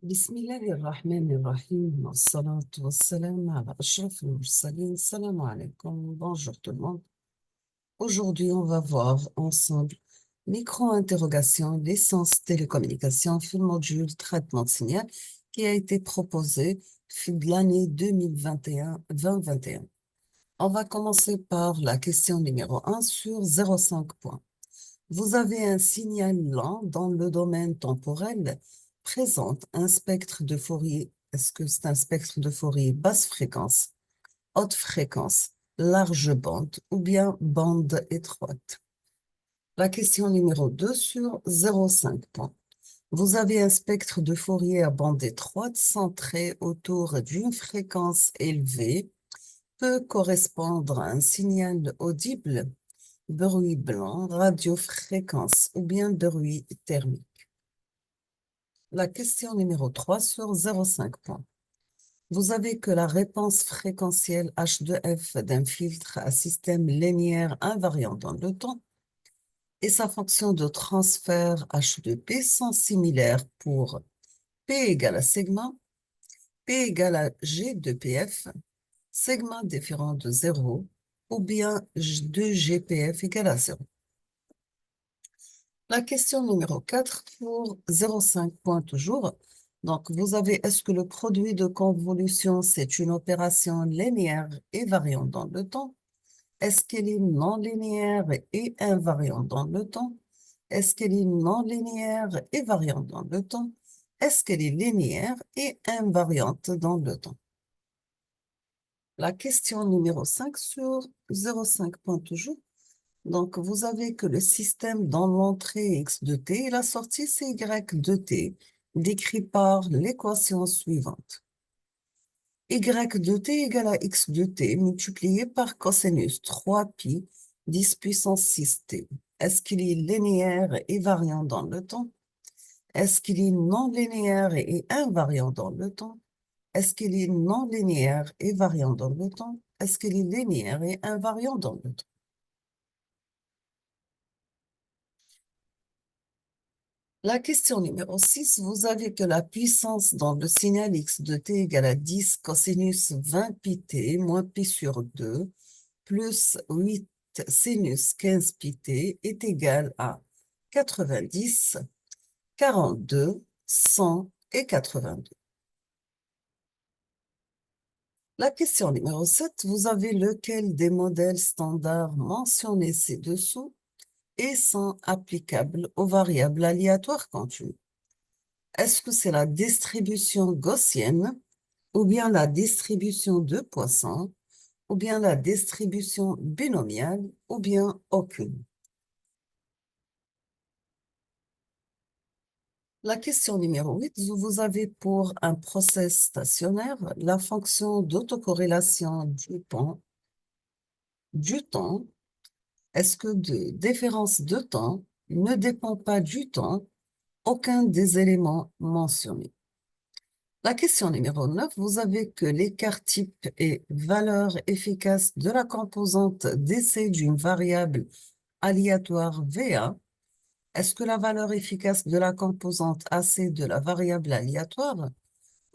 بسم الله الرحمن الرحيم والصلاة والسلام على أشرف المرسلين. Salam alaikum. Bonjour tout le monde. Aujourd'hui, on va voir ensemble micro-interrogation, licence télécommunication, fil module, traitement de signal qui a été proposé de l'année 2021-2021. On va commencer par la question numéro 1 sur 0,5 points. Vous avez un signal lent dans le domaine temporel présente un spectre de Fourier. Est-ce que c'est un spectre de Fourier basse fréquence, haute fréquence, large bande ou bien bande étroite? La question numéro 2 sur 0,5 points. Vous avez un spectre de Fourier à bande étroite centré autour d'une fréquence élevée peut correspondre à un signal audible, bruit blanc, radiofréquence ou bien bruit thermique. La question numéro 3 sur 0,5 points. Vous avez que la réponse fréquentielle H2F d'un filtre à système linéaire invariant dans le temps et sa fonction de transfert H2P sont similaires pour P égale à sigma, P égale à G de PF, sigma différent de 0 ou bien 2GPF égale à 0. La question numéro 4 pour 0,5 points toujours. Donc, vous avez, est-ce que le produit de convolution, c'est une opération linéaire et variante dans le temps? Est-ce qu'elle est non linéaire et invariante dans le temps? Est-ce qu'elle est non linéaire et variante dans le temps? Est-ce qu'elle est linéaire et invariante dans le temps? La question numéro 5 sur 0,5 points toujours. Donc, vous avez que le système dans l'entrée x de t et la sortie c'est y de t, décrit par l'équation suivante. Y de t égale à x de t multiplié par cosinus 3pi 10 puissance 6t. Est-ce qu'il est linéaire et variant dans le temps? Est-ce qu'il est non linéaire et invariant dans le temps? Est-ce qu'il est non linéaire et variant dans le temps? Est-ce qu'il est linéaire et invariant dans le temps? La question numéro 6, vous avez que la puissance dans le signal x de t égale à 10 cosinus 20 pi t moins pi sur 2 plus 8 sinus 15 pi t est égal à 90, 42, 100 et 82. La question numéro 7, vous avez lequel des modèles standards mentionnés ci-dessous et sont applicables aux variables aléatoires continues? Est-ce que c'est la distribution gaussienne, ou bien la distribution de Poisson, ou bien la distribution binomiale, ou bien aucune? La question numéro 8, vous avez pour un process stationnaire la fonction d'autocorrélation du temps. Est-ce que de différence de temps ne dépend pas du temps aucun des éléments mentionnés? La question numéro 9, vous avez que l'écart type et valeur efficace de la composante d'essai d'une variable aléatoire VA. Est-ce que la valeur efficace de la composante AC de la variable aléatoire,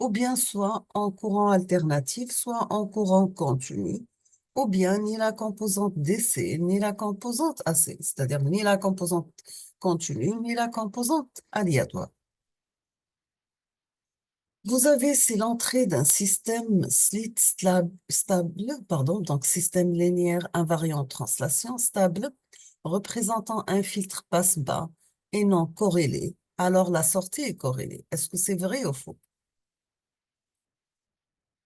ou bien soit en courant alternatif, soit en courant continu, ou bien ni la composante d'essai, ni la composante AC, c'est-à-dire ni la composante continue, ni la composante aléatoire? Vous avez, c'est l'entrée d'un système stable, donc système linéaire invariant translation stable, représentant un filtre passe-bas et non corrélé. Alors la sortie est corrélée. Est-ce que c'est vrai ou faux?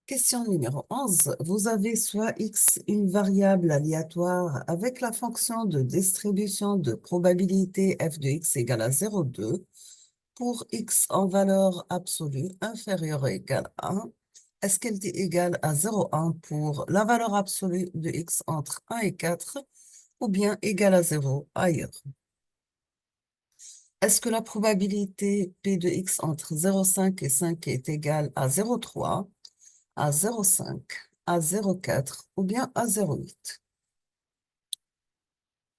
Question numéro 11. Vous avez soit x, une variable aléatoire avec la fonction de distribution de probabilité f de x égale à 0,2 pour x en valeur absolue inférieure ou égale à 1. Est-ce qu'elle est égale à 0,1 pour la valeur absolue de x entre 1 et 4 ou bien égale à 0 ailleurs? Est-ce que la probabilité p de x entre 0,5 et 5 est égale à 0,3, à 0,5, à 0,4 ou bien à 0,8?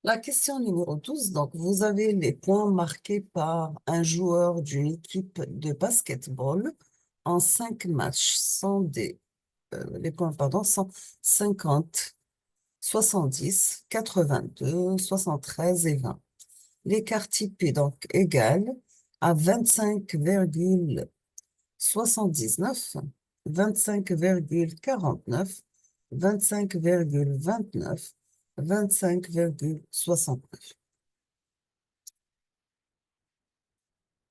La question numéro 12, donc vous avez les points marqués par un joueur d'une équipe de basketball en 5 matchs. Les points, pardon, sont 50, 70, 82, 73 et 20. L'écart type est donc égal à 25,79, 25,49, 25,29, 25,69.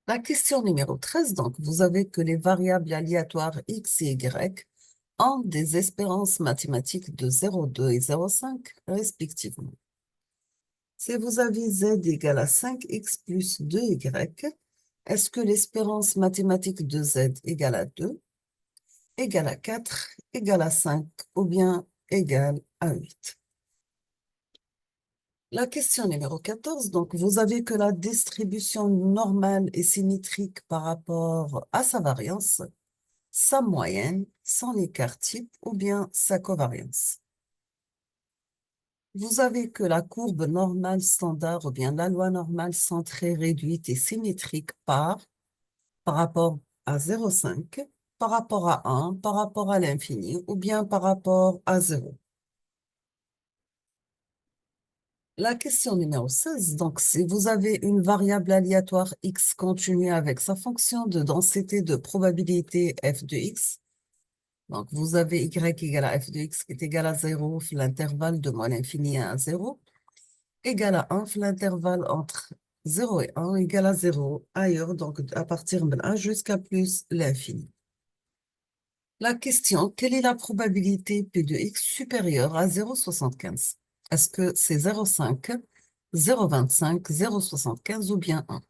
La question numéro 13, donc, vous avez que les variables aléatoires x et y ont des espérances mathématiques de 0,2 et 0,5 respectivement. Si vous avez z égale à 5x plus 2y, est-ce que l'espérance mathématique de z égale à 2, égale à 4, égale à 5 ou bien égale à 8? La question numéro 14, donc vous avez que la distribution normale est symétrique par rapport à sa variance, sa moyenne, son écart type ou bien sa covariance. Vous avez que la courbe normale standard ou bien la loi normale centrée réduite est symétrique par rapport à 0,5, par rapport à 1, par rapport à l'infini ou bien par rapport à 0. La question numéro 16, donc si vous avez une variable aléatoire x continue avec sa fonction de densité de probabilité f de x, donc vous avez y égale à f de x qui est égal à 0, l'intervalle de moins l'infini à 0, égal à 1, l'intervalle entre 0 et 1 égale à 0 ailleurs, donc à partir de 1 jusqu'à plus l'infini. La question, quelle est la probabilité P de x supérieure à 0,75? Est-ce que c'est 0,5, 0,25, 0,75 ou bien 1?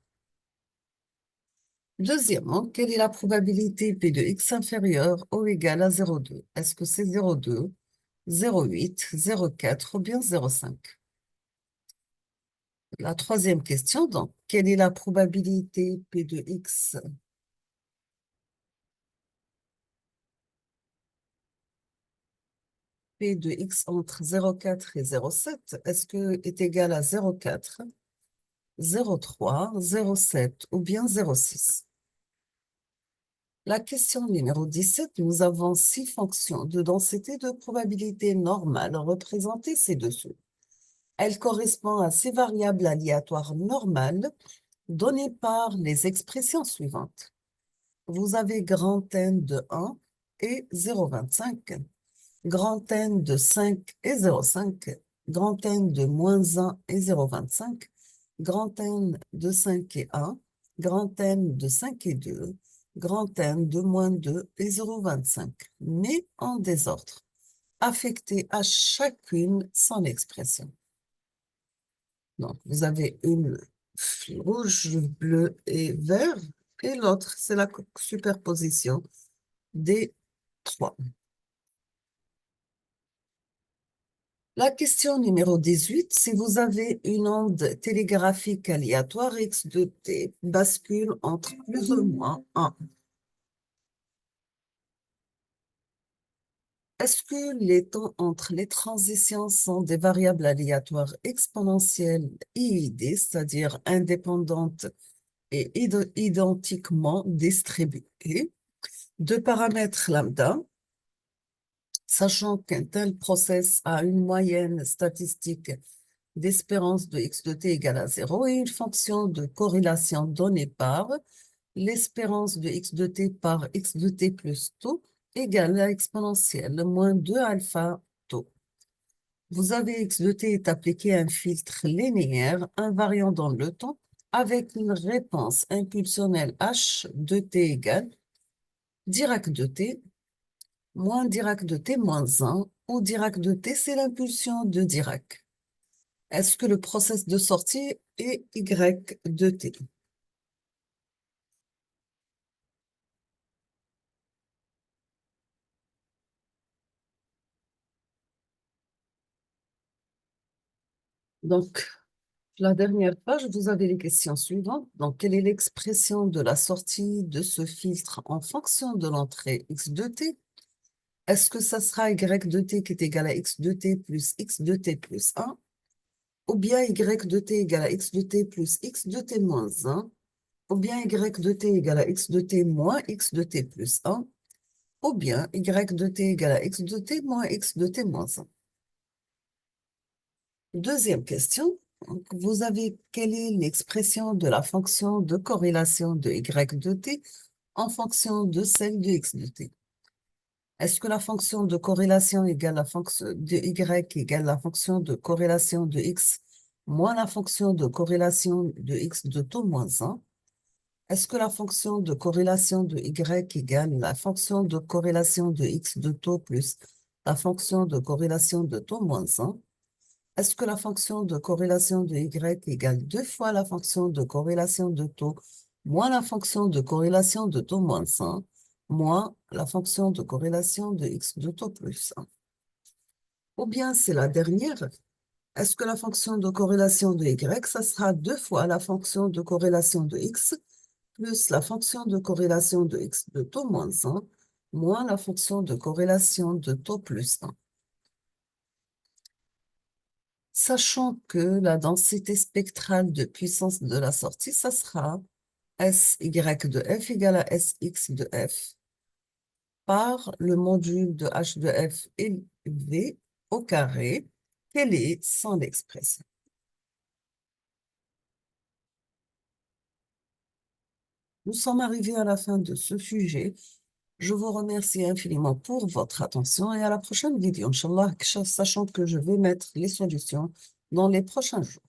Deuxièmement, quelle est la probabilité P de x inférieure ou égale à 0,2? Est-ce que c'est 0,2, 0,8, 0,4 ou bien 0,5? La troisième question, donc, quelle est la probabilité P de x P de x entre 0,4 et 0,7? Est-ce que est égal à 0,4, 0,3, 0,7 ou bien 0,6? La question numéro 17, nous avons 6 fonctions de densité de probabilité normale représentées ci-dessous. Elles correspondent à ces variables aléatoires normales données par les expressions suivantes. Vous avez grand N de 1 et 0,25, grand N de 5 et 0,5, grand N de moins 1 et 0,25, grand N de 5 et 1, grand N de 5 et 2, grand N de moins 2 et 0,25, mais en désordre, affectés à chacune son expression. Donc, vous avez une rouge, bleu et vert, et l'autre, c'est la superposition des trois. La question numéro 18, si vous avez une onde télégraphique aléatoire x de t bascule entre plus ou moins 1. Est-ce que les temps entre les transitions sont des variables aléatoires exponentielles IID, c'est-à-dire indépendantes et identiquement distribuées, de paramètres lambda, sachant qu'un tel process a une moyenne statistique d'espérance de x de t égale à 0 et une fonction de corrélation donnée par l'espérance de x de t par x de t plus taux égale à exponentielle moins 2 alpha taux. Vous avez x de t est appliqué à un filtre linéaire invariant dans le temps avec une réponse impulsionnelle h de t égale Dirac de t moins Dirac de t moins 1 ou Dirac de t, c'est l'impulsion de Dirac. Est-ce que le process de sortie est y de t? Donc, la dernière page, vous avez les questions suivantes. Donc, quelle est l'expression de la sortie de ce filtre en fonction de l'entrée x de t? Est-ce que ça sera y de t qui est égal à x de t plus 1? ou bien y de t égale à x de t plus x de t moins 1, ou bien y de t égale à x de t moins x de t plus 1, ou bien y de t égale à x de t moins x de t moins 1. Deuxième question. Donc, vous avez quelle est l'expression de la fonction de corrélation de y de t en fonction de celle de x de t? Est-ce que la fonction de corrélation égale la fonction de y égale la fonction de corrélation de x moins la fonction de corrélation de x de taux moins 1? Est-ce que la fonction de corrélation de y égale la fonction de corrélation de x de taux plus la fonction de corrélation de taux moins 1? Est-ce que la fonction de corrélation de y égale 2 fois la fonction de corrélation de taux moins la fonction de corrélation de taux moins 1 moins la fonction de corrélation de x de taux plus 1? Ou bien c'est la dernière. Est-ce que la fonction de corrélation de y, ça sera 2 fois la fonction de corrélation de x plus la fonction de corrélation de x de taux moins 1 moins la fonction de corrélation de taux plus 1? Sachant que la densité spectrale de puissance de la sortie, ça sera SY de f égale à SX de f par le module de H de f élevé au carré. Quelle est son expression? Nous sommes arrivés à la fin de ce sujet. Je vous remercie infiniment pour votre attention et à la prochaine vidéo, Inch'Allah, sachant que je vais mettre les solutions dans les prochains jours.